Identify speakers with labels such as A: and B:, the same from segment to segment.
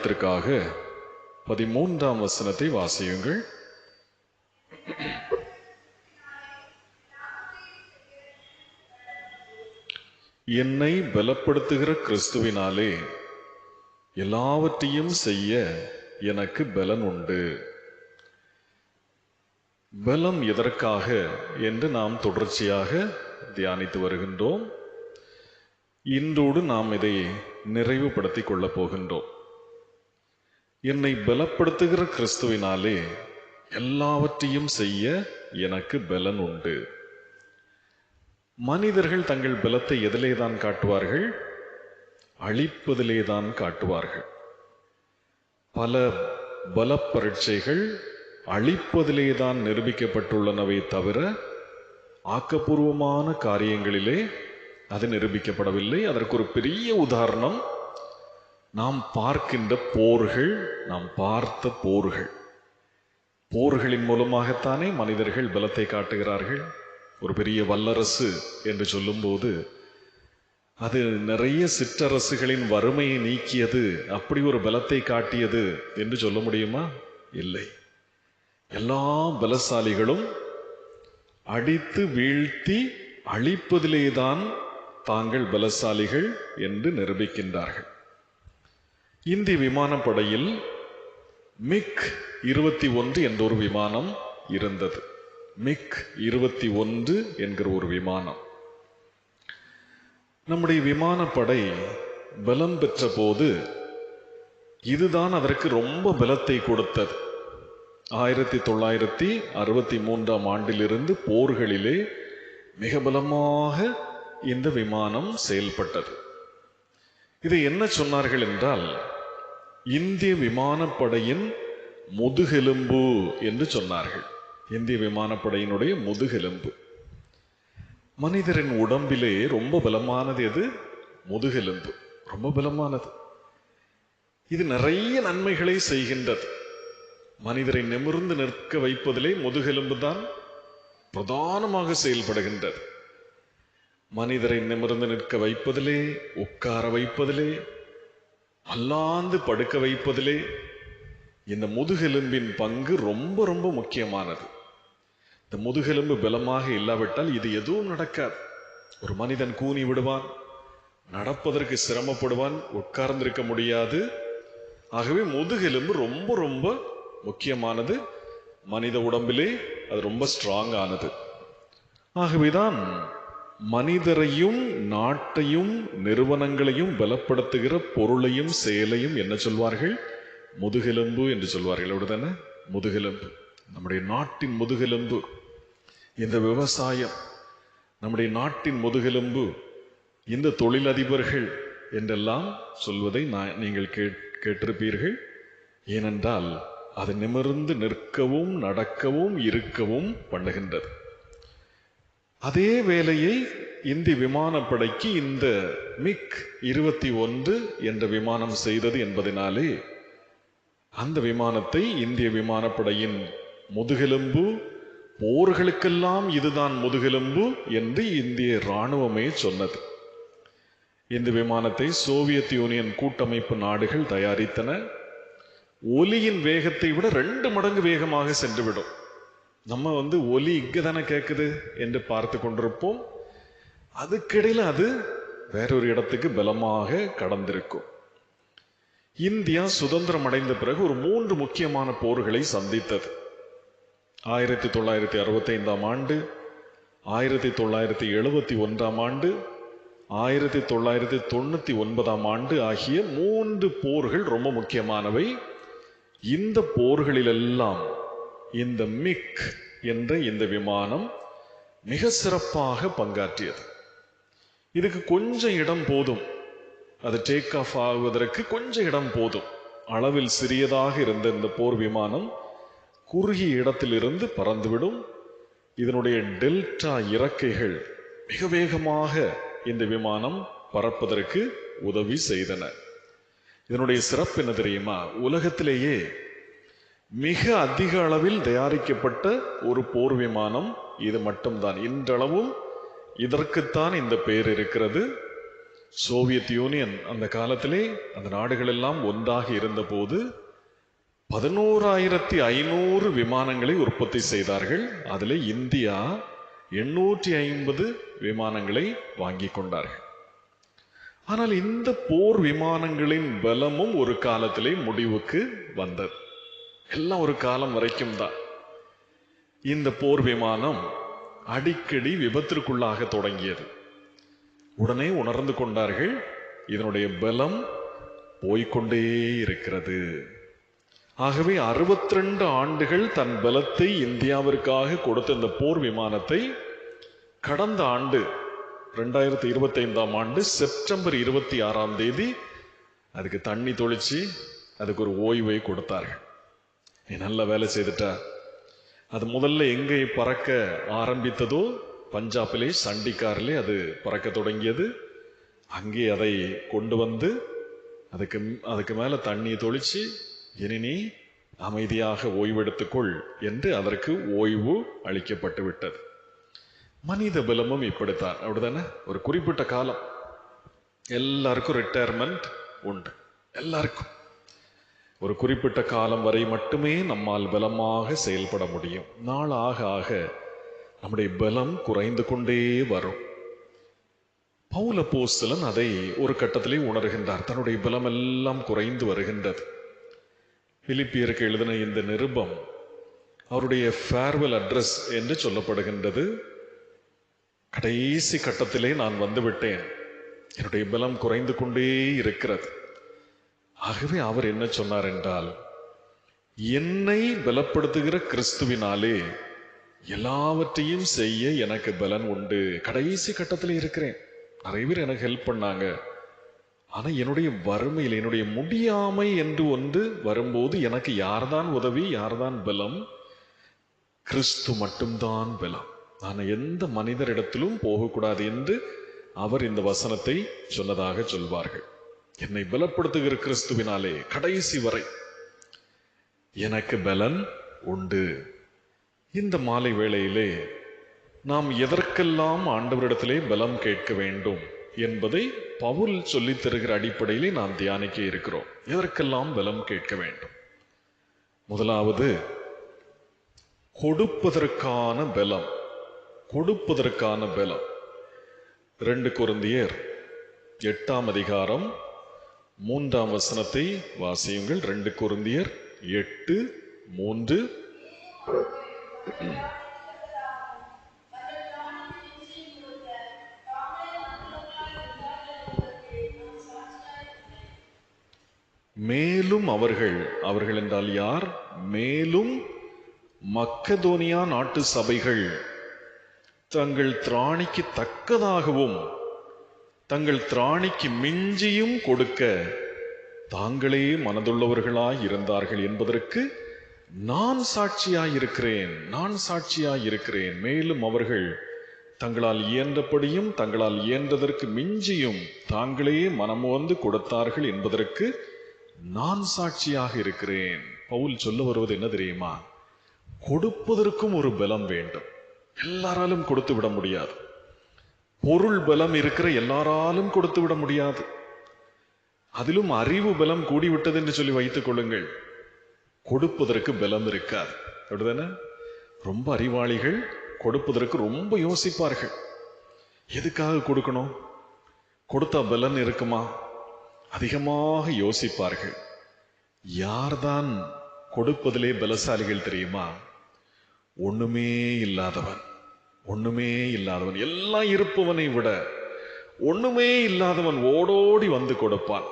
A: தியானத்திற்காக 13ஆம் வசனத்தை வாசியுங்கள். என்னை பலப்படுத்துகிற கிறிஸ்துவினாலே எல்லாவற்றையும் செய்ய எனக்கு பலன் உண்டு. பலம் எதற்காக என்று நாம் தொடர்ச்சியாக தியானித்து வருகின்றோம். இன்றோடு நாம் இதை நிறைவுபடுத்திக் கொள்ளப் போகின்றோம். என்னை பலப்படுத்துகிற கிறிஸ்துவினாலே எல்லாவற்றையும் செய்ய எனக்கு பலன் உண்டு. மனிதர்கள் தங்கள் பலத்தை எதிலேதான் காட்டுவார்கள்? அழிப்பதிலேதான் காட்டுவார்கள். பல பல பரீட்சைகள் அழிப்பதிலேதான் நிரூபிக்கப்பட்டுள்ளனவே தவிர ஆக்கப்பூர்வமான காரியங்களிலே அது நிரூபிக்கப்படவில்லை. அதற்கு ஒரு பெரிய உதாரணம் நாம் பார்க்கின்ற போர்கள், நாம் பார்த்த போர்களின் மூலமாகத்தானே மனிதர்கள் பலத்தை காட்டுகிறார்கள். ஒரு பெரிய வல்லரசு என்று சொல்லும்போது அது நிறைய சிற்றரசுகளின் வறுமையை நீக்கியது, அப்படி ஒரு பலத்தை காட்டியது என்று சொல்ல முடியுமா? இல்லை. எல்லா பலசாலிகளும் அடித்து வீழ்த்தி அழிப்பதிலேதான் தாங்கள் பலசாலிகள் என்று நிரூபிக்கின்றார்கள். இந்திய விமானப்படையில் மிக் 21 என்ற ஒரு விமானம் இருந்தது. மிக் 21 என்கிற ஒரு விமானம். நம்முடைய விமானப்படை பலம் பெற்ற போது இதுதான் அதற்கு ரொம்ப பலத்தை கொடுத்தது. 1963ஆம் ஆண்டிலிருந்து போர்களிலே மிக பலமாக இந்த விமானம் செயல்பட்டது. இதை என்ன சொன்னார்கள் என்றால், இந்திய விமானப்படையின் முதுகெலும்பு என்று சொன்னார்கள். இந்திய விமானப்படையினுடைய முதுகெலும்பு. மனிதரின் உடம்பிலே ரொம்ப பலமானது எது? முதுகெலும்பு. ரொம்ப பலமானது. இது நிறைய நன்மைகளை செய்கின்றது. மனிதரை நிமிர்ந்து நிற்க வைப்பதிலே முதுகெலும்பு தான் பிரதானமாக செயல்படுகின்றது. மனிதரை நிமிர்ந்து நிற்க வைப்பதிலே, உட்கார வைப்பதிலே, அல்லாந்து படுக்க வைப்பதிலே இந்த முதுகெலும்பின் பங்கு ரொம்ப ரொம்ப முக்கியமானது. இந்த முதுகெலும்பு பலமாக இல்லாவிட்டால் இது எதுவும் நடக்காது. ஒரு மனிதன் கூனி விடுவான், நடப்பதற்கு சிரமப்படுவான், உட்கார்ந்திருக்க முடியாது. ஆகவே முதுகெலும்பு ரொம்ப ரொம்ப முக்கியமானது. மனித உடம்பிலே அது ரொம்ப ஸ்ட்ராங் ஆனது. ஆகவேதான் மனிதரையும் நாட்டையும் நிறுவனங்களையும் பலப்படுத்துகிற பொருளையும் செயலையும் என்ன சொல்வார்கள்? முதுகெலும்பு என்று சொல்வார்கள். அப்படித்தானே? முதுகெலும்பு. நம்முடைய நாட்டின் முதுகெலும்பு இந்த விவசாயம், நம்முடைய நாட்டின் முதுகெலும்பு இந்த தொழிலதிபர்கள் என்றெல்லாம் சொல்வதை நீங்கள் கேட்டிருப்பீர்கள். ஏனென்றால் அது நிமிர்ந்து நிற்கவும் நடக்கவும் இருக்கவும் பண்ணுகின்றது. அதே வேலையை இந்திய விமானப்படைக்கு இந்த மிக் 21 என்ற விமானம் செய்தது என்பதனாலே அந்த விமானத்தை இந்திய விமானப்படையின் முதுகெலும்பு, போர்களுக்கெல்லாம் இதுதான் முதுகெலும்பு என்று இந்திய இராணுவமே சொன்னது. இந்த விமானத்தை சோவியத் யூனியன் கூட்டமைப்பு நாடுகள் தயாரித்தன. ஒலியின் வேகத்தை விட 2 மடங்கு வேகமாக சென்றுவிடும். நம்ம ஒலி இங்க தானே கேட்குது என்று பார்த்து கொண்டிருப்போம். அதுக்கிடையில் அது வேறொரு இடத்துக்கு பலமாக கடந்திருக்கும். இந்தியா சுதந்திரம் அடைந்த பிறகு ஒரு 3 முக்கியமான போர்களை சந்தித்தது. 1965ஆம் ஆண்டு, 1971ஆம் ஆண்டு, 1999ஆம் ஆண்டு ஆகிய 3 போர்கள் ரொம்ப முக்கியமானவை. இந்த போர்களிலெல்லாம் இந்த மிக் என்ற இந்த விமானம் மிக சிறப்பாக பங்காற்றியது. இதுக்கு கொஞ்சம் இடம் போதும், அது டேக் ஆஃப் ஆகுவதற்கு கொஞ்சம் இடம் போதும். அளவில் சிறியதாக இருந்த இந்த போர் விமானம் குறுகிய இடத்திலிருந்து பறந்துவிடும். இதனுடைய டெல்டா இறக்கைகள் மிக வேகமாக இந்த விமானம் பறப்பதற்கு உதவி செய்தன. இதனுடைய சிறப்பு என்ன தெரியுமா? உலகத்திலேயே மிக அதிக அளவில் தயாரிக்கப்பட்ட ஒரு போர் விமானம் இது மட்டும்தான். இன்றளவும் இதற்குத்தான் இந்த பெயர் இருக்கிறது. சோவியத் யூனியன் அந்த காலத்திலே அந்த நாடுகள் எல்லாம் ஒன்றாக இருந்தபோது 11,500 விமானங்களை உற்பத்தி செய்தார்கள். அதில் இந்தியா 850 விமானங்களை வாங்கி கொண்டார்கள். ஆனால் இந்த போர் விமானங்களின் பலமும் ஒரு காலத்திலே முடிவுக்கு வந்தது. எல்லாம் ஒரு காலம் வரைக்கும் தான். இந்த போர் விமானம் அடிக்கடி விபத்திற்குள்ளாக தொடங்கியது. உடனே உணர்ந்து கொண்டார்கள், இதனுடைய பலம் போய்கொண்டே இருக்கிறது. ஆகவே 62 ஆண்டுகள் தன் பலத்தை இந்தியாவிற்காக கொடுத்த இந்த போர் விமானத்தை கடந்த ஆண்டு 2025ஆம் ஆண்டு செப்டம்பர் 26ஆம் தேதி அதுக்கு தண்ணி தொளிச்சு அதுக்கு ஒரு ஓய்வை கொடுத்தார்கள். நீ நல்ல வேலை செய்துட்டா. அது முதல்ல எங்கே பறக்க ஆரம்பித்ததோ பஞ்சாபிலே சண்டிகாரிலே அது பறக்க தொடங்கியது. அங்கே அதை கொண்டு வந்து அதுக்கு மேல தண்ணி தொளிச்சு இனி நீ அமைதியாக ஓய்வெடுத்துக்கொள் என்று அதற்கு ஓய்வு அளிக்கப்பட்டு விட்டது. மனித பலமும் இப்படித்தான், அப்படித்தானே? ஒரு குறிப்பிட்ட காலம் எல்லாருக்கும் ரிட்டையர்மெண்ட் உண்டு. எல்லாருக்கும் ஒரு குறிப்பிட்ட காலம் வரை மட்டுமே நம்மால் பலமாக செயல்பட முடியும். நாள் ஆக ஆக நம்முடைய பலம் குறைந்து கொண்டே வரும். பவுல் அப்போஸ்தலன் அதை ஒரு கட்டத்திலே உணர்கின்றார். தன்னுடைய பலம் எல்லாம் குறைந்து வருகின்றது. பிலிப்பியருக்கு எழுதின இந்த நிருபம் அவருடைய ஃபேர்வெல் அட்ரஸ் என்று சொல்லப்படுகின்றது. கடைசி கட்டத்திலே நான் வந்துவிட்டேன், என்னுடைய பலம் குறைந்து கொண்டே இருக்கிறது. ஆகவே அவர் என்ன சொன்னார் என்றால், என்னை பலப்படுத்துகிற கிறிஸ்துவினாலே எல்லாவற்றையும் செய்ய எனக்கு பலன் உண்டு. கடைசி கட்டத்தில் இருக்கிறேன். நிறைய பேர் எனக்கு ஹெல்ப் பண்ணாங்க. ஆனா என்னுடைய வறுமையில் என்னுடைய முடியாமை என்று ஒன்று வரும்போது எனக்கு யார்தான் உதவி, யார்தான் பலம்? கிறிஸ்து மட்டும்தான் பலம். நான் எந்த மனிதரிடத்திலும் போகக்கூடாது என்று அவர் இந்த வசனத்தை சொன்னதாக சொல்வார்கள். என்னை பலப்படுத்துகிற கிறிஸ்துவினாலே கடைசி வரை எனக்கு பலன் உண்டு. இந்த மாலை வேளையிலே நாம் எதற்கெல்லாம் ஆண்டவரிடத்திலே பலம் கேட்க வேண்டும் என்பதை பவுல் சொல்லித் தருகிற அடிப்படையிலே நாம் தியானிக்க இருக்கிறோம். எதற்கெல்லாம் பலம் கேட்க வேண்டும்? முதலாவது, கொடுப்பதற்கான பலம். கொடுப்பதற்கான பலம். 2 கொரிந்தியர் 8ஆம் அதிகாரம் 3ஆம் வசனத்தை வாசியுங்கள். 2 கொரிந்தியர் 8:3. மேலும் அவர்கள் என்றால் யார்? மேலும் மக்கதோனியா நாட்டு சபைகள் தங்கள் திராணிக்கு தக்கதாகவும் தங்கள் திராணிக்கு மிஞ்சியும் கொடுக்க தாங்களே மனதுள்ளவர்களாய் இருந்தார்கள் என்பதற்கு நான் சாட்சியாயிருக்கிறேன். மேலும் அவர்கள் தங்களால் இயன்றபடியும் தங்களால் இயன்றதற்கு மிஞ்சியும் தாங்களே மனமுவந்து கொடுத்தார்கள் என்பதற்கு நான் சாட்சியாக இருக்கிறேன். பவுல் சொல்ல வருவது என்ன தெரியுமா? கொடுப்பதற்கும் ஒரு பலம் வேண்டும். எல்லாராலும் கொடுத்து விட முடியாது. பொருள் பலம் இருக்கிற எல்லாராலும் கொடுத்து விட முடியாது. அதிலும் அறிவு பலம் கூடிவிட்டது என்று சொல்லி வைத்துக் கொள்ளுங்கள், கொடுப்பதற்கு பலம் இருக்காது. அப்படிதானே? ரொம்ப அறிவாளிகள் கொடுப்பதற்கு ரொம்ப யோசிப்பார்கள். எதுக்காக கொடுக்கணும்? கொடுத்தா பலன் இருக்குமா? அதிகமாக யோசிப்பார்கள். யார்தான் கொடுப்பதிலே பலசாலிகள் தெரியுமா? ஒண்ணுமே இல்லாதவன். எல்லாம் இருப்பவனை விட ஒண்ணுமே இல்லாதவன் ஓடோடி வந்து கொடுப்பான்.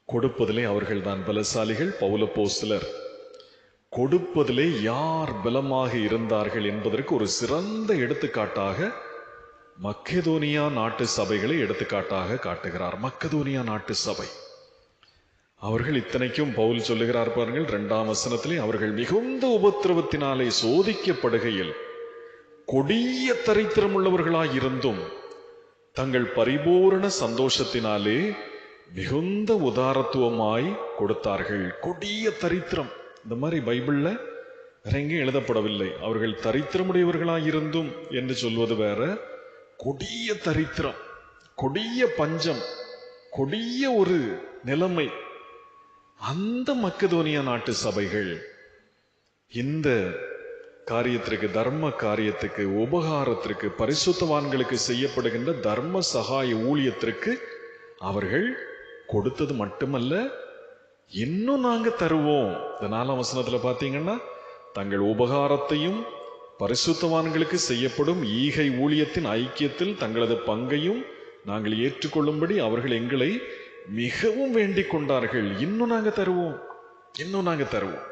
A: கொடுப்பதிலே அவர்கள் தான் பலசாலிகள். பவுல் அப்போஸ்தலர் கொடுப்பதிலே யார் பலமாக இருந்தார்கள் என்பதற்கு ஒரு சிறந்த எடுத்துக்காட்டாக மக்கதோனியா நாட்டு சபைகளை எடுத்துக்காட்டாக காட்டுகிறார். மக்கதோனியா நாட்டு சபை, அவர்கள் இத்தனைக்கும் பவுல் சொல்லுகிறார் பாருங்கள் 2ஆம் வசனத்திலே, அவர்கள் மிகுந்த உபத்திரவத்தினாலே சோதிக்கப்படுகையில் கொடிய தரித்திரம் உள்ளவர்களாய் இருந்தும் தங்கள் பரிபூரண சந்தோஷத்தினாலே மிகுந்த உதாரத்துவமாய் கொடுத்தார்கள். கொடிய தரித்திரம். இந்த மாதிரி பைபிள்ல வேற எங்கேயும் எழுதப்படவில்லை. அவர்கள் தரித்திரமுடையவர்களாய் இருந்தும் என்று சொல்வது வேற, கொடிய தரித்திரம். கொடிய பஞ்சம், கொடிய ஒரு நிலைமை. அந்த மக்கதோனியா நாட்டு சபைகள் இந்த காரியத்திற்கு, தர்ம காரியத்துக்கு, உபகாரத்திற்கு, பரிசுத்தவான்களுக்கு செய்யப்படுகின்ற தர்ம சகாய ஊழியத்திற்கு அவர்கள் கொடுத்தது மட்டுமல்ல, இன்னும் நாங்க தருவோம். இந்த 4ஆம் வசனத்துல பாத்தீங்கன்னா, தங்கள் உபகாரத்தையும் பரிசுத்தவான்களுக்கு செய்யப்படும் ஈகை ஊழியத்தின் ஐக்கியத்தில் தங்களது பங்கையும் நாங்கள் ஏற்றுக்கொள்ளும்படி அவர்கள் எங்களை மிகவும் வேண்டிக் கொண்டார்கள். இன்னும் நாங்க தருவோம், இன்னும் நாங்க தருவோம்.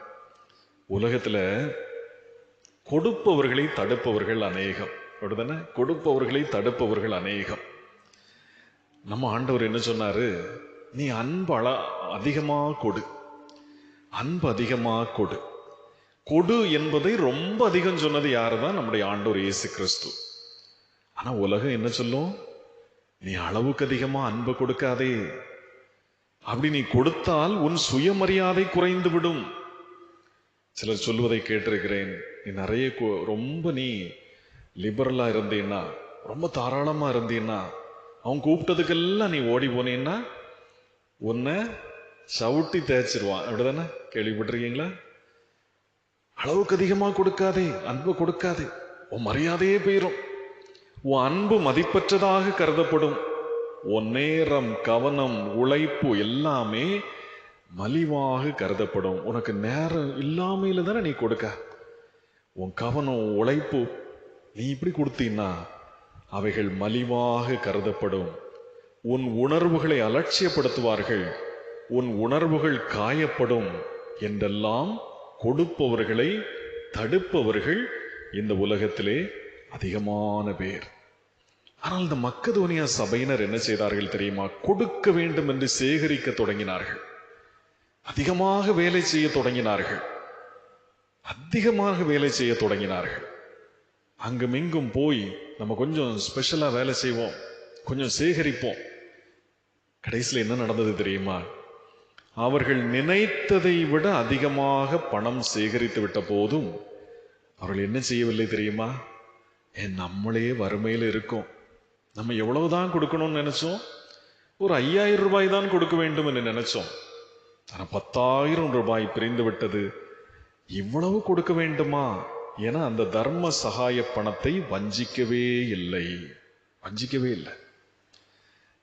A: உலகத்துல கொடுப்பவர்களை தடுப்பவர்கள் அநேகம். அப்படிதானே? கொடுப்பவர்களை தடுப்பவர்கள் அநேகம். நம்ம ஆண்டவர் என்ன சொன்னாரு? நீ அன்பு அதிகமா கொடு, அன்பு அதிகமா கொடு. கொடு என்பதை ரொம்ப அதிகம் சொன்னது யாருதான்? நம்முடைய ஆண்டவர் இயேசு கிறிஸ்து. ஆனா உலகம் என்ன சொல்லும்? நீ அளவுக்கு அதிகமா அன்பு கொடுக்காதே, அப்படி நீ கொடுத்தால் உன் சுயமரியாதை குறைந்து விடும். சிலர் சொல்லுவதை கேட்டிருக்கிறேன். நீ நிறைய ரொம்ப நீ லிபரலா இருந்தீன்னா, ரொம்ப தாராளமா இருந்தீன்னா, அவன் கூப்பிட்டதுக்கெல்லாம் நீ ஓடி போனீன்னா உன்னை சவுட்டி தேய்ச்சிருவான். அப்படிதானே? கேள்விப்பட்டிருக்கீங்களா? அளவுக்கு அதிகமா கொடுக்காதே, அன்பு கொடுக்காதே, உன் மரியாதையே போயிரும், உன் அன்பு மதிப்பற்றதாக கருதப்படும், உன் நேரம், கவனம், உழைப்பு எல்லாமே மலிவாக கருதப்படும். உனக்கு நேரம் இல்லாமையில தானே நீ கொடுக்க. உன் கவனம், உழைப்பு நீ இப்படி கொடுத்தீன்னா அவைகள் மலிவாக கருதப்படும். உன் உணர்வுகளை அலட்சியப்படுத்துவார்கள், உன் உணர்வுகள் காயப்படும் என்றெல்லாம் கொடுப்பவர்களை தடுப்பவர்கள் இந்த உலகத்திலே அதிகமான பேர். ஆனால் இந்த மக்கதோனியா சபையினர் என்ன செய்தார்கள் தெரியுமா? கொடுக்க வேண்டும் என்று சேகரிக்க தொடங்கினார்கள். அதிகமாக வேலை செய்ய தொடங்கினார்கள். அதிகமாக வேலை செய்ய தொடங்கினார்கள். அங்குமிங்கும் போய் நம்ம கொஞ்சம் ஸ்பெஷலா வேலை செய்வோம், கொஞ்சம் சேகரிப்போம். கடைசியில் என்ன நடந்தது தெரியுமா? அவர்கள் நினைத்ததை விட அதிகமாக பணம் சேகரித்து விட்ட போதும் அவர்கள் என்ன செய்யவில்லை தெரியுமா? நம்மளே வறுமையில் இருக்கோம், நம்ம எவ்வளவுதான் கொடுக்கணும்னு நினைச்சோம்? ஒரு 5000 ரூபாய் தான் கொடுக்க வேண்டும் என்று நினைச்சோம். ஆனா 10,000 ரூபாய் பிரிந்து விட்டது. இவ்வளவு கொடுக்க வேண்டுமா என அந்த தர்ம சகாய பணத்தை வஞ்சிக்கவே இல்லை, வஞ்சிக்கவே இல்லை.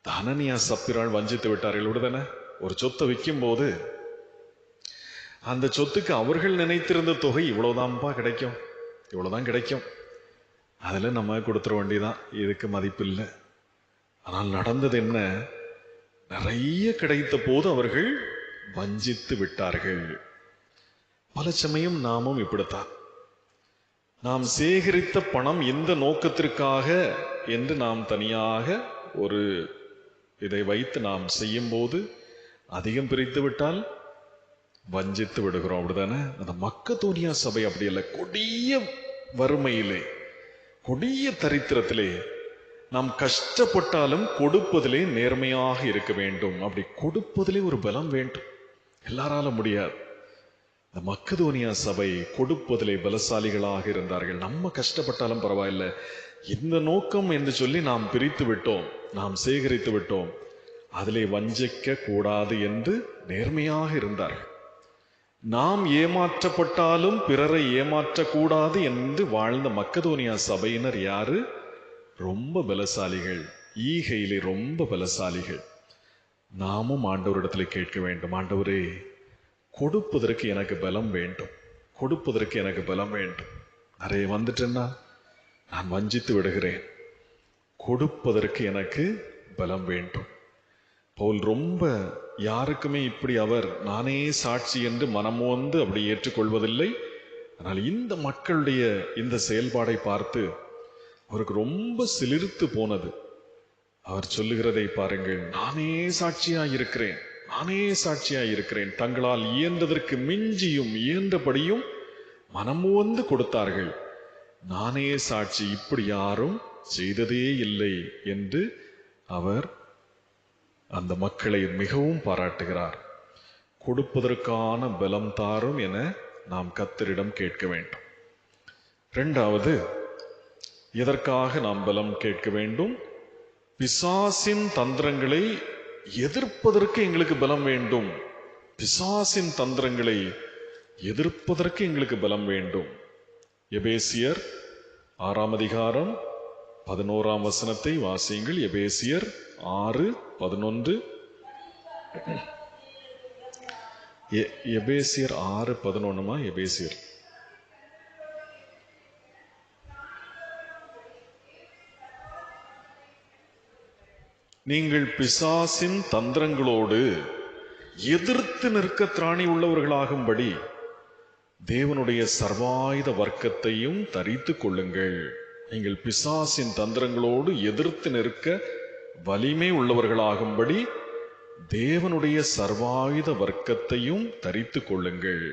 A: அனனியா சப்பிராள் வஞ்சித்து விட்டார்கள். விடுதானே? ஒரு சொத்தை விற்கும் போது அந்த சொத்துக்கு அவர்கள் நினைத்திருந்த தொகை இவ்வளவுதான்ப்பா கிடைக்கும், இவ்வளவுதான் கிடைக்கும், அதுல நம்ம கொடுத்துட வேண்டியதான், இதுக்கு மதிப்பு இல்லை. ஆனால் நடந்தது என்ன? நிறைய கிடைத்த போது அவர்கள் வஞ்சித்து விட்டார்கள். பல சமயம் நாமும் இப்படித்தான். நாம் சேகரித்த பணம் இந்த நோக்கத்திற்காக என்று நாம் தனியாக ஒரு இதை வைத்து நாம் செய்யும் போது அதிகம் பிரித்து விட்டால் வஞ்சித்து விடுகிறோம். அப்படிதானே? அந்த மக்கதோனியா சபை அப்படி அல்ல. கொடிய வறுமையிலே, கொடிய தரித்திரத்திலே நாம் கஷ்டப்பட்டாலும் கொடுப்பதிலே நேர்மையாக இருக்க வேண்டும். அப்படி கொடுப்பதிலே ஒரு பலம் வேண்டும், எல்லாராலும் முடியாது. இந்த மக்கதோனியா சபை கொடுப்பதிலே பலசாலிகளாக இருந்தார்கள். நம்ம கஷ்டப்பட்டாலும் பரவாயில்லை, இந்த நோக்கம் என்று சொல்லி நாம் பிரித்து விட்டோம், நாம் சேகரித்து விட்டோம், அதிலே வஞ்சிக்க கூடாது என்று நேர்மையாக இருந்தார்கள். நாம் ஏமாற்றப்பட்டாலும் பிறரை ஏமாற்றக்கூடாது என்று வாழ்ந்த மக்கதோனியா சபையினர் யாரு? ரொம்ப பலசாலிகள், ஈகையிலே ரொம்ப பலசாலிகள். நாமும் ஆண்டவரிடத்துல கேட்க வேண்டும், ஆண்டவரே கொடுப்பதற்கு எனக்கு பலம் வேண்டும், கொடுப்பதற்கு எனக்கு பலம் வேண்டும். நிறைய வந்துட்டேன்னா நான் வஞ்சித்து விடுகிறேன், கொடுப்பதற்கு எனக்கு பலம் வேண்டும். பவுல் ரொம்ப யாருக்குமே இப்படி அவர் நானே சாட்சி என்று மனமோந்து அப்படி ஏற்றுக்கொள்வதில்லை. ஆனால் இந்த மக்களுடைய இந்த செயல்பாடை பார்த்து அவருக்கு ரொம்ப சிலிர்த்து போனது. அவர் சொல்லுகிறதை பாருங்கள், நானே சாட்சியாய் இருக்கிறேன், நானே சாட்சியாய் இருக்கிறேன். தங்களால் இயன்றதற்கு மிஞ்சியும் இயன்றபடியும் மனமோந்து கொடுத்தார்கள். நானே சாட்சி, இப்படி யாரும் செய்ததே இல்லை என்று அவர் அந்த மக்களை மிகவும் பாராட்டுகிறார். கொடுப்பதற்கான பலம் தாரும் என நாம் கர்த்தரிடம் கேட்க வேண்டும். இரண்டாவது, எதற்காக நாம் பலம் கேட்க வேண்டும்? பிசாசின் தந்திரங்களை எதிர்ப்பதற்கு எங்களுக்கு பலம் வேண்டும். பிசாசின் தந்திரங்களை எதிர்ப்பதற்கு எங்களுக்கு பலம் வேண்டும். எபேசியர் 6ஆம் அதிகாரம் 11ஆம் வசனத்தை வாசியுங்கள். எபேசியர் 6:11. எபேசியர் 6:11மா? எபேசியர் நீங்கள் பிசாசின் தந்திரங்களோடு எதிர்த்து நிற்க திராணி உள்ளவர்களாகும்படி தேவனுடைய சர்வாயுத வர்க்கத்தையும் தரித்து கொள்ளுங்கள். நீங்கள் பிசாசின் தந்திரங்களோடு எதிர்த்து நிற்க வலிமை உள்ளவர்களாகும்படி தேவனுடைய சர்வாயுத வர்க்கத்தையும் தரித்து கொள்ளுங்கள்.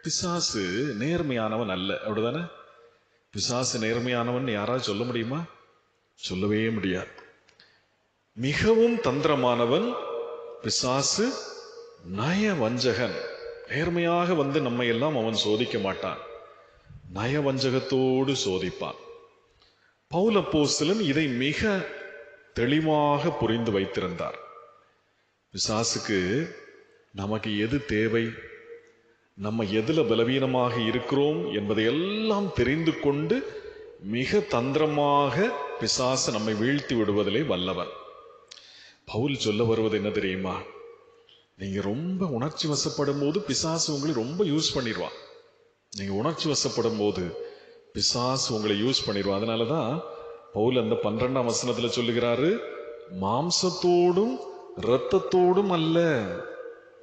A: பிசாசு நேர்மையானவன் அல்ல, அப்படிதானே? பிசாசு நேர்மையானவன் யாராவது சொல்ல முடியுமா? சொல்லவே முடியாது. மிகவும் தந்திரமானவன் பிசாசு, நயவஞ்சகன். நேர்மையாக வந்து நம்மை எல்லாம் அவன் சோதிக்க மாட்டான், நயவஞ்சகத்தோடு சோதிப்பான். பவுல் அப்போஸ்தலன் இதை மிக தெளிவாக புரிந்து வைத்திருந்தார். பிசாசுக்கு நமக்கு எது தேவை, நம்ம எதுல பலவீனமாக இருக்கிறோம் என்பதை எல்லாம் தெரிந்து கொண்டு மிக தந்திரமாக பிசாசு நம்மை வீழ்த்தி விடுவதிலே வல்லவன். பவுல் சொல்ல வருவது என்ன தெரியுமா? நீங்க ரொம்ப உணர்ச்சி வசப்படும் போது பிசாசு உங்களை ரொம்ப யூஸ் பண்ணிடுவான். நீங்க உணர்ச்சி வசப்படும் போது பிசாசு உங்களை யூஸ் பண்ணிடுவான். அதனாலதான் பவுல் அந்த 12ஆம் வசனத்துல சொல்லுகிறாரு, மாம்சத்தோடும் இரத்தத்தோடும் அல்ல.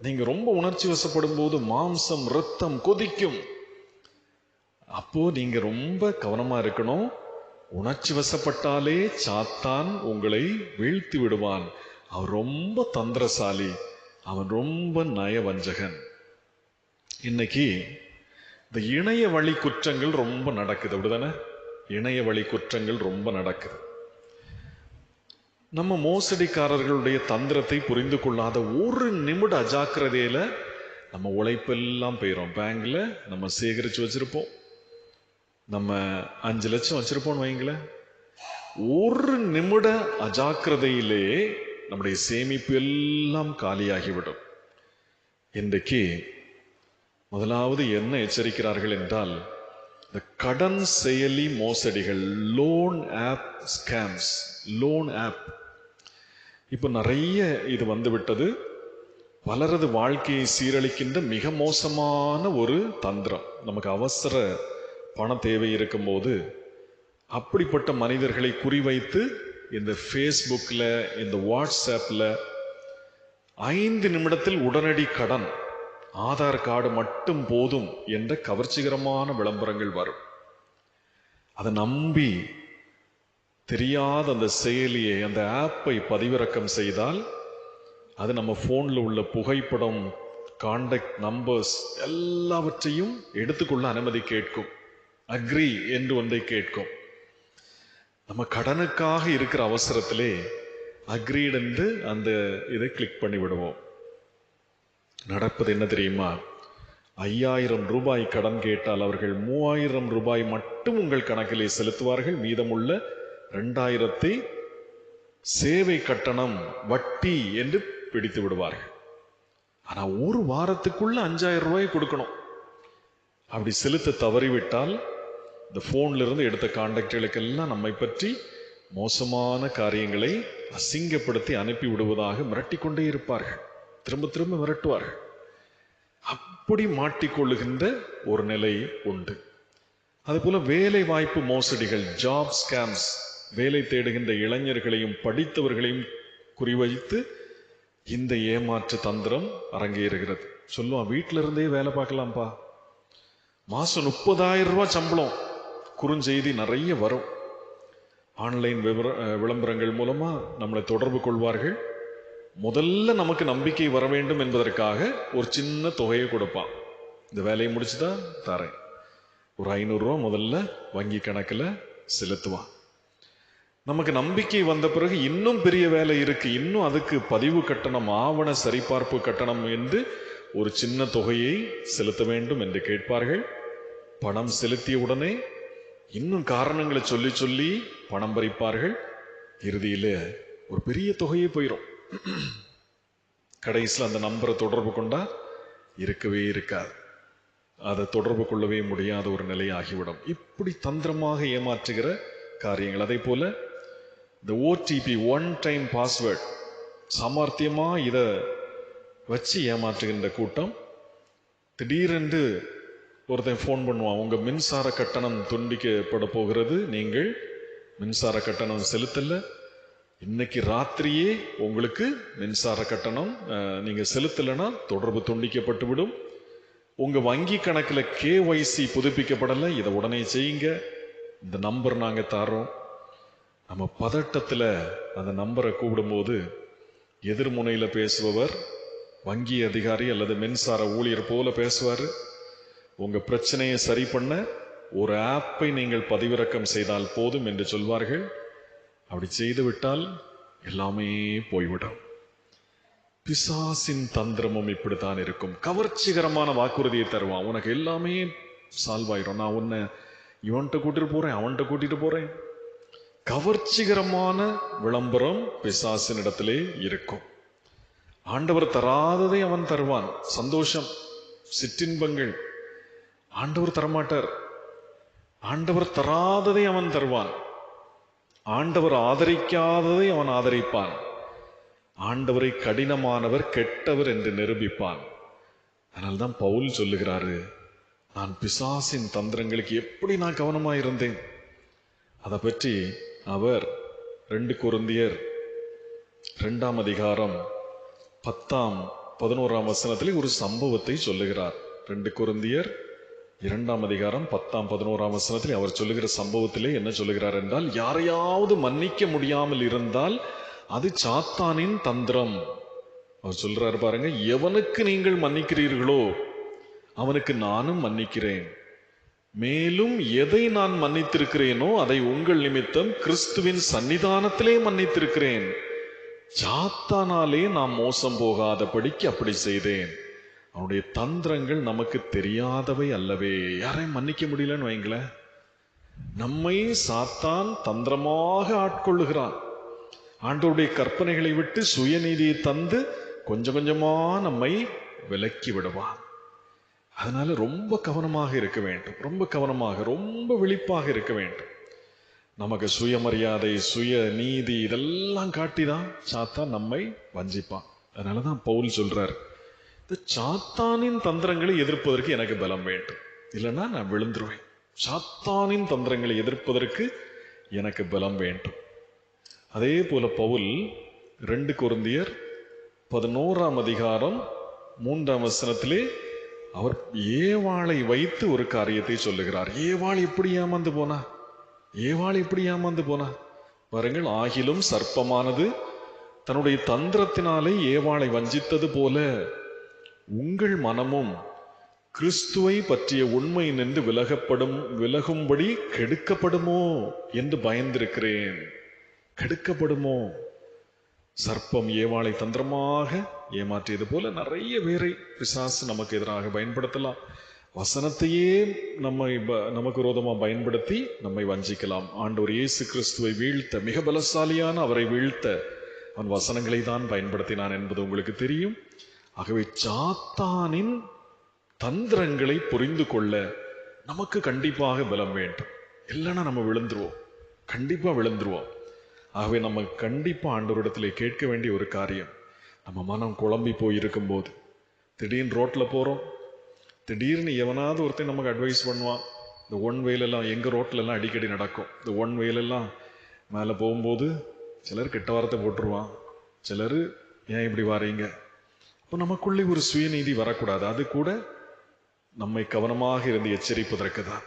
A: நீங்க ரொம்ப உணர்ச்சி வசப்படும் போது மாம்சம் இரத்தம் கொதிக்கும். அப்போ நீங்க ரொம்ப கவனமா இருக்கணும். உணர்ச்சி வசப்பட்டாலே சாத்தான் உங்களை வீழ்த்தி விடுவான். அவன் ரொம்ப தந்திரசாலி, அவன் ரொம்ப நயவஞ்சகன். இன்னைக்கு இந்த இணைய வழி குற்றங்கள் ரொம்ப நடக்குது, அப்படிதானே? இணைய வழி குற்றங்கள் ரொம்ப நடக்குது. நம்ம மோசடிக்காரர்களுடைய தந்திரத்தை புரிந்து கொள்ளாத ஒரு நிமிட அஜாக்கிரதையில நம்ம உழைப்பெல்லாம் போயிடும். பேங்க்ல நம்ம சேகரிச்சு வச்சிருப்போம், நம்ம 5 லட்சம் வச்சிருப்போம்னு வைங்களேன். ஒரு நிமிட அஜாக்கிரதையிலே நம்முடைய சேமிப்பு எல்லாம் காலியாகிவிடும். இன்றைக்கு முதலாவது என்ன எச்சரிக்கிறார்கள் என்றால், இந்த கடன் செயலி மோசடிகள், loan app scams, loan app இப்ப நிறைய இது வந்துவிட்டது. பலரது வாழ்க்கையை சீரழிக்கின்ற மிக மோசமான ஒரு தந்திரம். நமக்கு அவசர பண தேவை இருக்கும் போது அப்படிப்பட்ட மனிதர்களை குறிவைத்து இந்த ஃபேஸ்புக்கில், இந்த வாட்ஸ்ஆப்பில் 5 நிமிடத்தில் உடனடி கடன், ஆதார் கார்டு மட்டும் போதும் என்ற கவர்ச்சிகரமான விளம்பரங்கள் வரும். அதை நம்பி தெரியாத அந்த செயலியை, அந்த ஆப்பை பதிவிறக்கம் செய்தால் அது நம்ம போன்ல உள்ள புகைப்படம், கான்டாக்ட் நம்பர்ஸ் எல்லாவற்றையும் எடுத்துக்கொள்ள அனுமதி கேட்கும். அக்ரி என்று ஒன்றை கேட்கும். நம்ம கடனுக்காக இருக்கிற அவசரத்திலே அக்ரீட் என்று அந்த இதை கிளிக் பண்ணி விடுவோம். நடப்பது என்ன தெரியுமா? 5000 ரூபாய் கடன் கேட்டால் அவர்கள் 3000 ரூபாய் மட்டும் உங்கள் கணக்கிலே செலுத்துவார்கள். மீதமுள்ள 2000 சேவை கட்டணம், வட்டி என்று பிடித்து விடுவார்கள். ஆனா ஒரு வாரத்துக்குள்ள 5000 ரூபாய் கொடுக்கணும். அப்படி செலுத்த தவறிவிட்டால் இந்த போன்ல இருந்து எடுத்த கான்டாக்டுகளுக்கெல்லாம் நம்மை பற்றி மோசமான காரியங்களை அசிங்கப்படுத்தி அனுப்பி விடுவதாக மிரட்டிக்கொண்டே இருப்பார்கள். திரும்ப திரும்ப மிரட்டுவார்கள். அப்படி மாட்டிக்கொள்ளுகின்ற ஒரு நிலை உண்டு. அதுபோல வேலை வாய்ப்பு மோசடிகள், ஜாப் ஸ்கேம்ஸ், வேலை தேடுகின்ற இளைஞர்களையும் படித்தவர்களையும் குறிவைத்து இந்த ஏமாற்று தந்திரம் அரங்கேறுகிறது. சொல்லுவான், வீட்டில இருந்தே வேலை பார்க்கலாம்ப்பா, மாசம் 30,000 ரூபாய் சம்பளம். குறுஞ்செய்தி நிறைய வரும். ஆன்லைன் விளம்பரங்கள் மூலமா நம்மளை தொடர்பு கொள்வார்கள். முதல்ல நமக்கு நம்பிக்கை வர வேண்டும் என்பதற்காக ஒரு சின்ன தொகையை கொடுப்பான். இந்த வேலையை முடிச்சுட்டா தரேன், ஒரு 500 ரூபா முதல்ல வங்கி கணக்கில் செலுத்துவான். நமக்கு நம்பிக்கை வந்த பிறகு இன்னும் பெரிய வேலை இருக்கு, இன்னும் அதுக்கு பதிவு கட்டணம், ஆவண சரிபார்ப்பு கட்டணம் என்று ஒரு சின்ன தொகையை செலுத்த வேண்டும் என்று கேட்பார்கள். பணம் செலுத்திய உடனே இன்னும் காரணங்களை சொல்லி சொல்லி பணம் பறிப்பார்கள். இறுதியில ஒரு பெரிய தொகையே போயிடும். கடைசியில் அந்த நம்பரை தொடர்பு கொண்டா இருக்கவே இருக்காது, அதை தொடர்பு கொள்ளவே முடியாத ஒரு நிலை ஆகிவிடும். இப்படி தந்திரமாக ஏமாற்றுகிற காரியங்கள். அதே போல இந்த ஓடிபி, ஒன் டைம் பாஸ்வேர்ட், சாமர்த்தியமா இதை வச்சு ஏமாற்றுகின்ற கூட்டம். திடீரென்று ஒருத்தன் ஃபோன் பண்ணுவான், உங்க மின்சார கட்டணம் துண்டிக்கப்பட போகிறது, நீங்கள் மின்சார கட்டணம் செலுத்தல, இன்னைக்கு ராத்திரியே உங்களுக்கு மின்சார கட்டணம் நீங்க செலுத்தலைன்னா தொடர்பு துண்டிக்கப்பட்டு விடும், உங்க வங்கி கணக்கில் KYC புதுப்பிக்கப்படலை, இதை உடனே செய்யுங்க, இந்த நம்பர் நாங்க தரோம். நம்ம பதட்டத்துல அந்த நம்பரை கூப்பிடும்போது எதிர்முனையில பேசுபவர் வங்கி அதிகாரி அல்லது மின்சார ஊழியர் போல பேசுவாரு. உங்க பிரச்சனையை சரி பண்ண ஒரு ஆப்பை நீங்கள் பதிவிறக்கம் செய்தால் போதும் என்று சொல்வார்கள். அப்படி செய்து விட்டால் எல்லாமே போய்விடும். பிசாசின் தந்திரமும் இப்படித்தான் இருக்கும். கவர்ச்சிகரமான வாக்குறுதியை தருவான், உனக்கு எல்லாமே சால்வ் ஆயிரும், நான் உன்னை இவன்கிட்ட கூட்டிட்டு போறேன், அவன்கிட்ட கூட்டிட்டு போறேன். கவர்ச்சிகரமான விளம்பரம் பிசாசின் இடத்திலே இருக்கும். ஆண்டவர் தராததை அவன் தருவான். சந்தோஷம், சிற்றின்பங்கள் ஆண்டவர் தரமாட்டார். ஆண்டவர் தராததை அவன் தருவான். ஆண்டவர் ஆதரிக்காததை அவன் ஆதரிப்பான். ஆண்டவரை கடினமானவர், கெட்டவர் என்று நிரூபிப்பான். அதனால்தான் பவுல் சொல்லுகிறாரு, நான் பிசாசின் தந்திரங்களுக்கு எப்படி நான் கவனமா இருந்தேன். அதை பற்றி அவர் 2 கொரிந்தியர் 2ஆம் அதிகாரம் 10ஆம் 11ஆம் வசனத்திலே ஒரு சம்பவத்தை சொல்லுகிறார். 2 கொரிந்தியர் 2ஆம் அதிகாரம் 10ஆம் 11ஆம் வசனத்தில் அவர் சொல்லுகிற சம்பவத்திலே என்ன சொல்லுகிறார் என்றால், யாரையாவது மன்னிக்க முடியாமல் இருந்தால் அது சாத்தானின் தந்திரம். அவர் சொல்றாரு பாருங்க, எவனுக்கு நீங்கள் மன்னிக்கிறீர்களோ அவனுக்கு நானும் மன்னிக்கிறேன், மேலும் எதை நான் மன்னித்திருக்கிறேனோ அதை உங்கள் நிமித்தம் கிறிஸ்துவின் சன்னிதானத்திலே மன்னித்திருக்கிறேன். சாத்தானாலே நாம் மோசம் போகாதபடிக்கு அப்படி செய்தேன். அவனுடைய தந்திரங்கள் நமக்கு தெரியாதவை அல்லவே. யாரையும் மன்னிக்க முடியலன்னு வைங்களேன், நம்மை சாத்தான் தந்திரமாக ஆட்கொள்ளுகிறான். ஆண்டவருடைய கற்பனைகளை விட்டு சுயநீதியை தந்து கொஞ்சம் கொஞ்சமா நம்மை விலக்கி விடுவான். அதனால ரொம்ப கவனமாக இருக்க வேண்டும், ரொம்ப கவனமாக, ரொம்ப விழிப்பாக இருக்க வேண்டும். நமக்கு சுயமரியாதை, சுய நீதி இதெல்லாம் காட்டிதான் சாத்தான் நம்மை வஞ்சிப்பான். அதனாலதான் பவுல் சொல்றார், இந்த சாத்தானின் தந்திரங்களை எதிர்ப்பதற்கு எனக்கு பலம் வேண்டும், இல்லைன்னா நான் விழுந்துருவேன். சாத்தானின் தந்திரங்களை எதிர்ப்பதற்கு எனக்கு பலம் வேண்டும். அதே போல பவுல் 2 கொரிந்தியர் 11ஆம் அதிகாரம் 3ஆம் வசனத்திலே அவர் ஏவாளை வைத்து ஒரு காரியத்தை சொல்லுகிறார். ஏவாள் எப்படி ஏமாந்து போனா, ஏவாள் எப்படி ஏமாந்து போனா பாருங்கள். ஆகிலும் சர்ப்பமானது தன்னுடைய தந்திரத்தினாலே ஏவாளை வஞ்சித்தது போல உங்கள் மனமும் கிறிஸ்துவை பற்றிய உண்மை நின்று விலகும்படி கெடுக்கப்படுமோ என்று பயந்திருக்கிறேன். கெடுக்கப்படுமோ? சர்ப்பம் ஏவாளை தந்திரமாக ஏமாற்றியது போல நிறைய பேரை பிசாசு நமக்கு எதிராக பயன்படுத்தலாம். வசனத்தையே நமக்கு விரோதமா பயன்படுத்தி நம்மை வஞ்சிக்கலாம். ஆண்டவர் இயேசு கிறிஸ்துவை வீழ்த்த, மிக பலசாலியான அவரை வீழ்த்த அவன் வசனங்களை தான் பயன்படுத்தினான் என்பது உங்களுக்கு தெரியும். ஆகவே சாத்தானின் தந்திரங்களை புரிந்து கொள்ள நமக்கு கண்டிப்பாக பலம் வேண்டும். இல்லைன்னா நம்ம விழுந்துருவோம், கண்டிப்பா விழுந்துருவோம். ஆகவே நம்ம கண்டிப்பா ஆண்டவரிடத்திலே கேட்க வேண்டிய ஒரு காரியம், நம்ம மனம் குழம்பி போயிருக்கும் போது, திடீர்னு ரோட்ல போறோம், திடீர்னு எவனாவது ஒருத்தன் நமக்கு அட்வைஸ் பண்ணுவான். இந்த ஒன் வேலெல்லாம் எங்க ரோட்ல எல்லாம் அடிக்கடி நடக்கும். இந்த ஒன் வேலெல்லாம் மேலே போகும்போது சிலர் கெட்ட வார்த்தை போட்டுருவான், சிலர் ஏன் இப்படி வாரீங்க. இப்போ நமக்குள்ளே ஒரு சுயநீதி வரக்கூடாது. அது கூட நம்மை கவனமாக இருந்து எச்சரிப்பதற்கு தான்.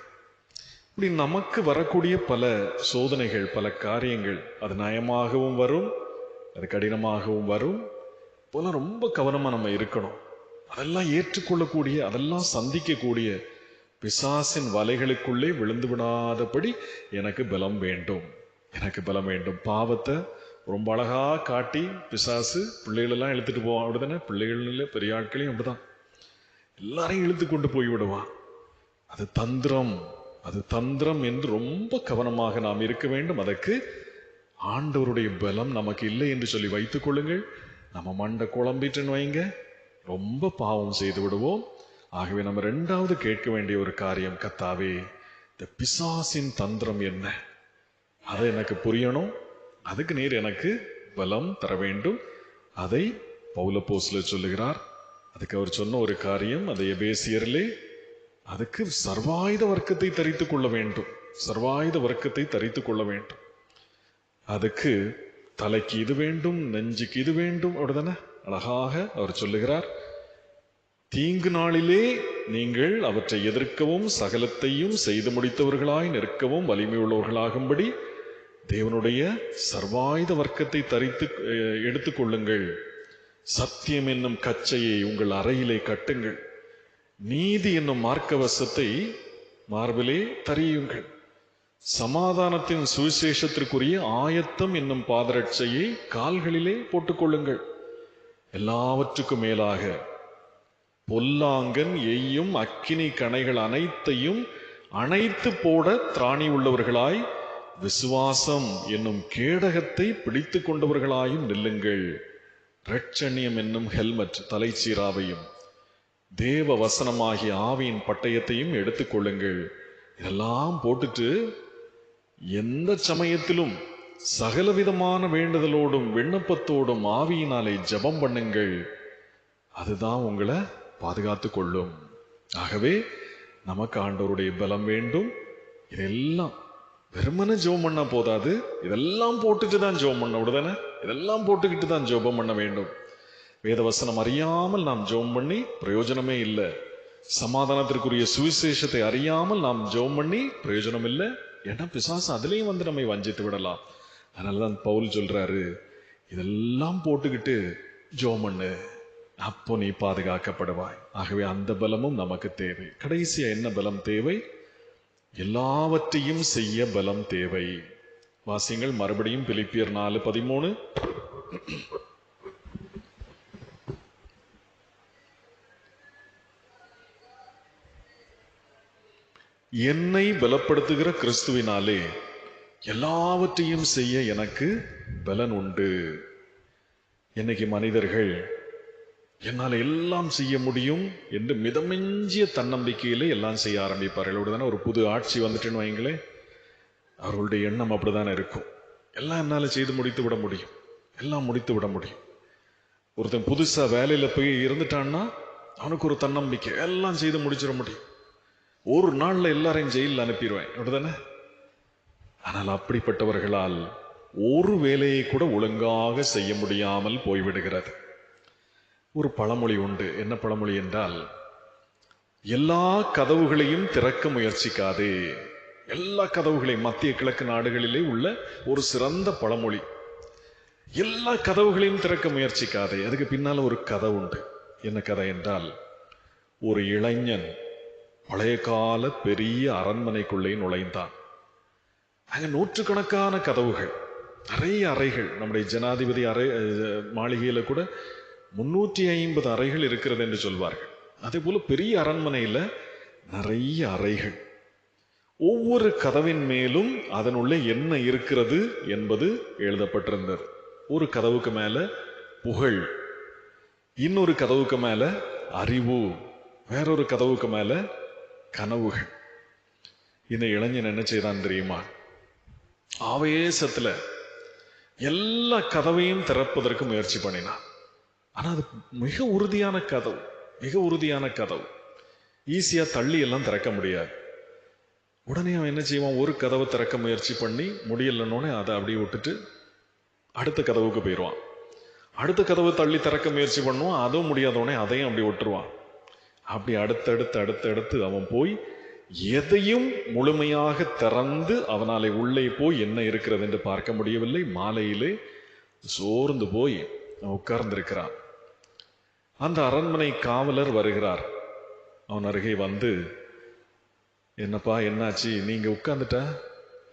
A: இப்படி நமக்கு வரக்கூடிய பல சோதனைகள், பல காரியங்கள், அது நயமாகவும் வரும், அது கடினமாகவும் வரும். போல ரொம்ப கவனமா நம்ம இருக்கணும். அதெல்லாம் ஏற்றுக்கொள்ளக்கூடிய, அதெல்லாம் சந்திக்கக்கூடிய பிசாசின் வலைகளுக்குள்ளே விழுந்து விடாதபடி எனக்கு பலம் வேண்டும், எனக்கு பலம் வேண்டும். பாவத்தை ரொம்ப அழகா காட்டி பிசாசு பிள்ளைகளெல்லாம் இழுத்துட்டு போவான். அப்படிதானே? பிள்ளைகள் இல்லை, பெரிய ஆட்களையும் அப்படிதான் எல்லாரையும் இழுத்து கொண்டு போய் விடுவான். அது தந்திரம், அது தந்திரம் என்று ரொம்ப கவனமாக நாம் இருக்க வேண்டும். அதற்கு ஆண்டவருடைய பலம் நமக்கு இல்லை என்று சொல்லி வைத்துக் கொள்ளுங்கள். நம்ம மண்டை குழம்பிட்டுன்னு வைங்க, ரொம்ப பாவம் செய்து விடுவோம். ஆகவே நம்ம இரண்டாவது கேட்க வேண்டிய ஒரு காரியம், கர்த்தாவே இந்த பிசாசின் தந்திரம் என்ன, அதை எனக்கு புரியணும், அதுக்கு நீர் எனக்கு பலம் தர வேண்டும். அதை பவுல் அப்போஸ்தலர் சொல்லுகிறார். அதுக்கு அவர் சொன்ன ஒரு காரியம், அதை எபேசியரிலே அதுக்கு சர்வாயுத வர்க்கத்தை தரித்துக் கொள்ள வேண்டும். சர்வாயுத வர்க்கத்தை தரித்துக் கொள்ள வேண்டும். அதுக்கு தலைக்கு இது வேண்டும், நெஞ்சுக்கு இது வேண்டும். அப்படிதானே அழகாக அவர் சொல்லுகிறார். தீங்கு நாளிலே நீங்கள் அவற்றை எதிர்க்கவும் சகலத்தையும் செய்து முடித்தவர்களாய் நிற்கவும் வலிமை உள்ளவர்களாகும்படி தேவனுடைய சர்வாயுத வர்க்கத்தை தரித்து எடுத்துக்கொள்ளுங்கள். சத்தியம் என்னும் கச்சையை உங்கள் அறையிலே கட்டுங்கள். நீதி என்னும் மார்க்கவசத்தை மார்பிலே தரியுங்கள். சமாதானத்தின் சுவிசேஷத்திற்குரிய ஆயத்தம் என்னும் பாதரட்சையை கால்களிலே போட்டுக்கொள்ளுங்கள். எல்லாவற்றுக்கும் மேலாக பொல்லாங்கன் எய்யும் அக்கினி கணைகள் அனைத்தையும் அணைத்து போட திராணி உள்ளவர்களாய் விசுவாசம் என்னும் கேடகத்தை பிடித்து கொண்டவர்களாயும் நில்லுங்கள். இரட்சணியம் என்னும் ஹெல்மெட் தலைச்சீராவையும் தேவ வசனமாகிய ஆவியின் பட்டயத்தையும் எடுத்துக்கொள்ளுங்கள். இதெல்லாம் போட்டுட்டு எந்த சமயத்திலும் சகலவிதமான வேண்டுதலோடும் விண்ணப்பத்தோடும் ஆவியினாலே ஜெபம் பண்ணுங்கள். அதுதான் உங்களை பாதுகாத்து கொள்ளும். ஆகவே நமக்கு ஆண்டவருடைய பலம் வேண்டும். இதெல்லாம் வெறுமனே ஜெபம் பண்ணா போதாது, இதெல்லாம் போட்டுட்டு தான் ஜெபம் பண்ண விடுதானே, இதெல்லாம் போட்டுக்கிட்டு தான் ஜெபம் பண்ண வேண்டும். வேதவசனம் அறியாமல் நாம் ஜெபம் பண்ணி பிரயோஜனமே இல்லை. சமாதானத்திற்குரிய சுவிசேஷத்தை அறியாமல் நாம் ஜெபம் பண்ணி பிரயோஜனம் இல்லை. ஏன்னா பிசாசு அதுலேயும் வந்து நம்மை வஞ்சித்து விடலாம். அதனாலதான் பவுல் சொல்றாரு, இதெல்லாம் போட்டுக்கிட்டு ஜெபம் பண்ணு, அப்போ நீ பாதுகாக்கப்படுவாய். ஆகவே அந்த பலமும் நமக்கு தேவை. கடைசியா என்ன பலம் தேவை? எல்லாவற்றையும் செய்ய பலம் தேவை. வாசிங்கள் மறுபடியும் பிலிப்பியர் 4:13. என்னை பலப்படுத்துகிற கிறிஸ்துவினாலே எல்லாவற்றையும் செய்ய எனக்கு பலன் உண்டு. இன்னைக்கு மனிதர்கள் என்னால் எல்லாம் செய்ய முடியும் என்று மிதமெஞ்சிய தன்னம்பிக்கையிலே எல்லாம் செய்ய ஆரம்பிப்பார்கள். அப்படிதானே ஒரு புது ஆட்சி வந்துட்டுன்னு வைங்களே, அவர்களுடைய எண்ணம் அப்படிதானே இருக்கும். எல்லாம் என்னால் செய்து முடித்து விட முடியும், எல்லாம் முடித்து விட முடியும். ஒருத்தன் புதுசா வேலையில போய் இருந்துட்டான்னா அவனுக்கு ஒரு தன்னம்பிக்கை, எல்லாம் செய்து முடிச்சிட முடியும், ஒரு நாள்ல எல்லாரையும் ஜெயிலில் அனுப்பிடுவேன், அப்படிதானே. ஆனால் அப்படிப்பட்டவர்களால் ஒரு வேலையை கூட ஒழுங்காக செய்ய முடியாமல் போய்விடுகிறது. ஒரு பழமொழி உண்டு. என்ன பழமொழி என்றால், எல்லா கதவுகளையும் திறக்க முயற்சிக்காதே. எல்லா கதவுகளையும், மத்திய கிழக்கு நாடுகளிலே உள்ள ஒரு சிறந்த பழமொழி. எல்லா கதவுகளையும் திறக்க முயற்சிக்காதே. அதுக்கு பின்னால ஒரு கதை உண்டு. என்ன கதை என்றால், ஒரு இளைஞன் பழைய கால பெரிய அரண்மனைக்குள்ளே நுழைந்தான். அங்க நூற்றுக்கணக்கான கதவுகள், நிறைய அறைகள். நம்முடைய ஜனாதிபதி அறை மாளிகையில கூட 350 அறைகள் இருக்கிறது என்று சொல்வார்கள். அதே போல பெரிய அரண்மனையில நிறைய அறைகள். ஒவ்வொரு கதவின் மேலும் அதனுள்ளே என்ன இருக்கிறது என்பது எழுதப்பட்டிருந்தது. ஒரு கதவுக்கு மேல புகழ், இன்னொரு கதவுக்கு மேல அறிவு, வேறொரு கதவுக்கு மேல கனவுகள். இந்த இளைஞன் என்ன செய்தான் தெரியுமா? ஆவேசத்துல எல்லா கதவையும் திறப்பதற்கு முயற்சி பண்ணினான். ஆனா அது மிக உறுதியான கதவு, மிக உறுதியான கதவு. ஈஸியா தள்ளி எல்லாம் திறக்க முடியாது. உடனே அவன் என்ன செய்வான்? ஒரு கதவை திறக்க முயற்சி பண்ணி முடியலன்னொன்னே அதை அப்படியே விட்டுட்டு அடுத்த கதவுக்கு போயிடுவான். அடுத்த கதவை தள்ளி திறக்க முயற்சி பண்ணுவான், அதுவும் முடியாதவனே அதையும் அப்படி விட்டுருவான். அப்படி அடுத்தடுத்து அவன் போய் எதையும் முழுமையாக திறந்து அவனாலே உள்ளே போய் என்ன இருக்கிறது என்று பார்க்க முடியவில்லை. மாலையிலே சோர்ந்து போய் உட்கார்ந்திருக்கிறான். அந்த அரண்மனை காவலர் வருகிறார். அவன் அருகே வந்து, என்னப்பா என்னாச்சு, நீங்க உட்கார்ந்துட்ட,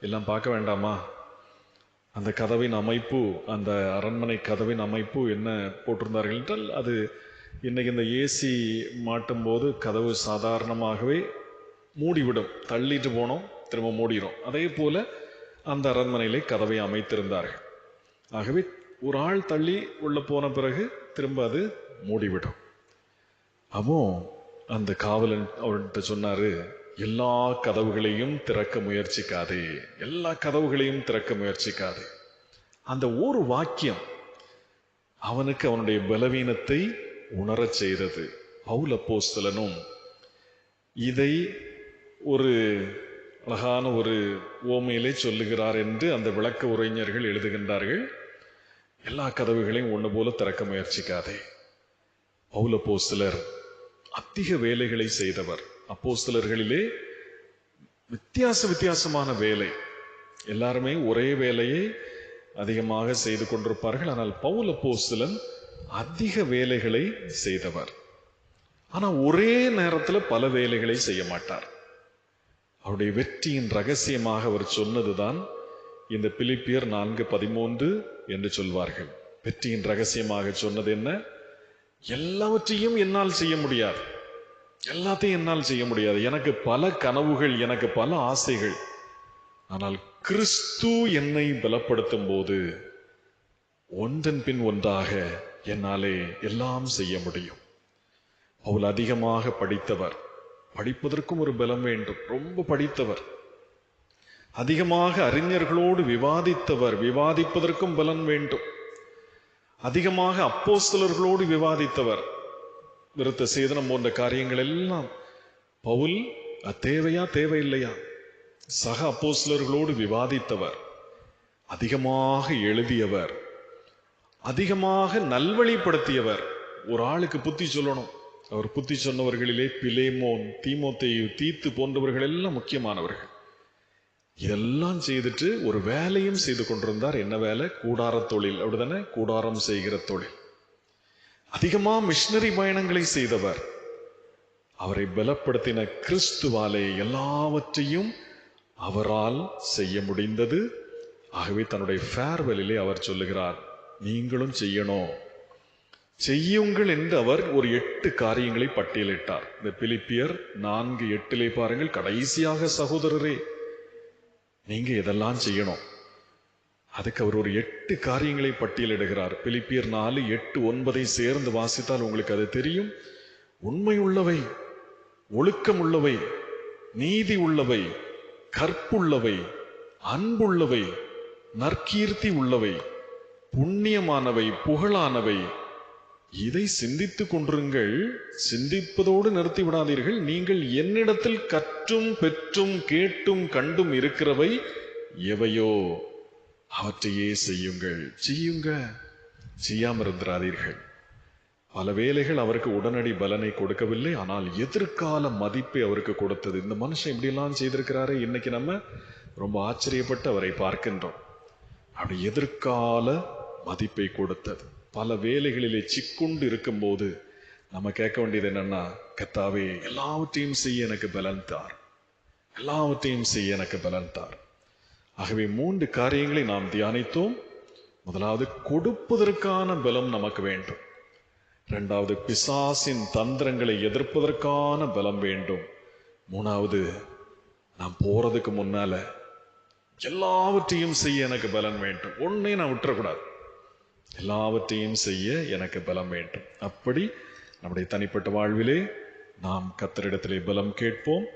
A: எல்லாம் பார்க்க வேண்டாமா? அந்த கதவின் அமைப்பு, அந்த அரண்மனை கதவின் அமைப்பு என்ன போட்டிருந்தார்கள் என்றால், அது இன்னைக்கு இந்த ஏசி மாட்டும் போது கதவு சாதாரணமாகவே மூடிவிடும். தள்ளிட்டு போனோம், திரும்ப மூடிடும். அதே போல அந்த அரண்மனையிலே கதவை அமைத்திருந்தார்கள். ஆகவே ஒரு ஆள் தள்ளி உள்ள போன பிறகு திரும்ப அது மூடிவிடும். அப்போ அந்த காவலன் அவர்கிட்ட சொன்னாரு, எல்லா கதவுகளையும் திறக்க முயற்சிக்காதே, எல்லா கதவுகளையும் திறக்க முயற்சிக்காதே. அந்த ஒரு வாக்கியம் அவனுக்கு அவனுடைய பலவீனத்தை உணரச் செய்தது. பவுல் அப்போஸ்தலனும் இதை ஒரு அழகான ஒரு ஓமையிலே சொல்லுகிறார் என்று அந்த விளக்க உரைஞர்கள் எழுதுகின்றார்கள். எல்லா கதவுகளையும் ஒன்று போல திறக்க முயற்சிக்காதே. பவுல் அப்போஸ்தலர் அதிக வேலைகளை செய்தவர். அப்போஸ்தலர்களிலே வித்தியாசமான வேலை, எல்லாருமே ஒரே வேலையை அதிகமாக செய்து கொண்டிருப்பார்கள். ஆனால் பவுல் அப்போஸ்தலன் அதிக வேலைகளை செய்தவர். ஆனா ஒரே நேரத்தில் பல வேலைகளை செய்ய மாட்டார். அவருடைய வெற்றியின் ரகசியமாக அவர் சொன்னதுதான் இந்த பிலிப்பியர் 4:13 என்று சொல்வார்கள். வெற்றியின் ரகசியமாக சொன்னது என்ன? எல்லாவற்றையும் என்னால் செய்ய முடியாது, எல்லாத்தையும் என்னால் செய்ய முடியாது. எனக்கு பல கனவுகள், எனக்கு பல ஆசைகள். ஆனால் கிறிஸ்து என்னை பலப்படுத்தும் போது ஒன்றன் பின் ஒன்றாக என்னாலே எல்லாம் செய்ய முடியும். அவள் அதிகமாக படித்தவர், படிப்பதற்கும் ஒரு பலம் வேண்டும். ரொம்ப படித்தவர். அதிகமாக அறிஞர்களோடு விவாதித்தவர், விவாதிப்பதற்கும் பலன் வேண்டும். அதிகமாக அப்போஸ்தலர்களோடு விவாதித்தவர். விருத்த சேதனம் போன்ற காரியங்கள் எல்லாம் பவுல் தேவையா தேவையில்லையா, சக அப்போஸ்தலர்களோடு விவாதித்தவர். அதிகமாக எழுதியவர், அதிகமாக நல்வழிப்படுத்தியவர். ஒரு ஆளுக்கு புத்தி சொல்லணும், அவர் புத்தி சொன்னவர்களிலே பிலேமோன், தீமோத்தேயு, தீத்து போன்றவர்கள் எல்லாம் முக்கியமானவர்கள். இதெல்லாம் செய்துட்டு ஒரு வேலையும் செய்து கொண்டிருந்தார். என்ன வேலை? கூடார தொழில். அப்படிதானே? கூடாரம் செய்கிற தொழில். அதிகமா மிஷனரி பயணங்களை செய்தவர். அவரை பலப்படுத்தின கிறிஸ்துவாலே எல்லாவற்றையும் அவரால் செய்ய முடிந்தது. ஆகவே தன்னுடைய ஃபேர்வெல்லிலே அவர் சொல்லுகிறார், நீங்களும் செய்யணும், செய்யுங்கள் என்று அவர் ஒரு 8 காரியங்களை பட்டியலிட்டார். இந்த பிலிப்பியர் 4:8 பாருங்கள். கடைசியாக சகோதரரே, நீங்க இதெல்லாம் செய்யணும். அதுக்கு அவர் ஒரு 8 காரியங்களை பட்டியலிடுகிறார். பிலிப்பியர் 4:8-9 சேர்ந்து வாசித்தால் உங்களுக்கு அது தெரியும். உண்மை உள்ளவை, ஒழுக்கம் உள்ளவை, நீதி உள்ளவை, கற்புள்ளவை, அன்புள்ளவை, நற்கீர்த்தி உள்ளவை, புண்ணியமானவை, புகழானவை, இதை சிந்தித்துக் கொண்டிருங்கள். சிந்திப்பதோடு நிறுத்தி விடாதீர்கள். நீங்கள் என்னிடத்தில் கற்றும் பெற்றும் கேட்டும் கண்டும் இருக்கிறவை எவையோ அவற்றையே செய்யுங்கள். செய்யாம இருந்திராதீர்கள். பல வேலைகள் அவருக்கு உடனடி பலனை கொடுக்கவில்லை, ஆனால் எதிர்கால மதிப்பை அவருக்கு கொடுத்தது. இந்த மனுஷன் இப்படியெல்லாம் செய்திருக்கிறாரு. இன்னைக்கு நம்ம ரொம்ப ஆச்சரியப்பட்டு அவரை பார்க்கின்றோம். அப்படி எதிர்கால மதிப்பை கொடுத்தது. பல வேலைகளிலே சிக்குண்டு இருக்கும்போது நம்ம கேட்க வேண்டியது என்னன்னா, கர்த்தாவே எல்லாவற்றையும் செய்ய எனக்கு பலன் தார், எல்லாவற்றையும் செய்ய எனக்கு பலன் தார். ஆகவே 3 காரியங்களை நாம் தியானித்தோம். முதலாவது, கொடுப்பதற்கான பலம் நமக்கு வேண்டும். 2வது, பிசாசின் தந்திரங்களை எதிர்ப்பதற்கான பலம் வேண்டும். 3வது, நான் போறதுக்கு முன்னால எல்லாவற்றையும் செய்ய எனக்கு பலன் வேண்டும். ஒன்னே நான் விட்டுறக்கூடாது, எல்லாவற்றையும் செய்ய எனக்கு பலம் வேண்டும். அப்படி நம்முடைய தனிப்பட்ட வாழ்விலே நாம் கர்த்தரிடத்திலே பலம் கேட்போம்.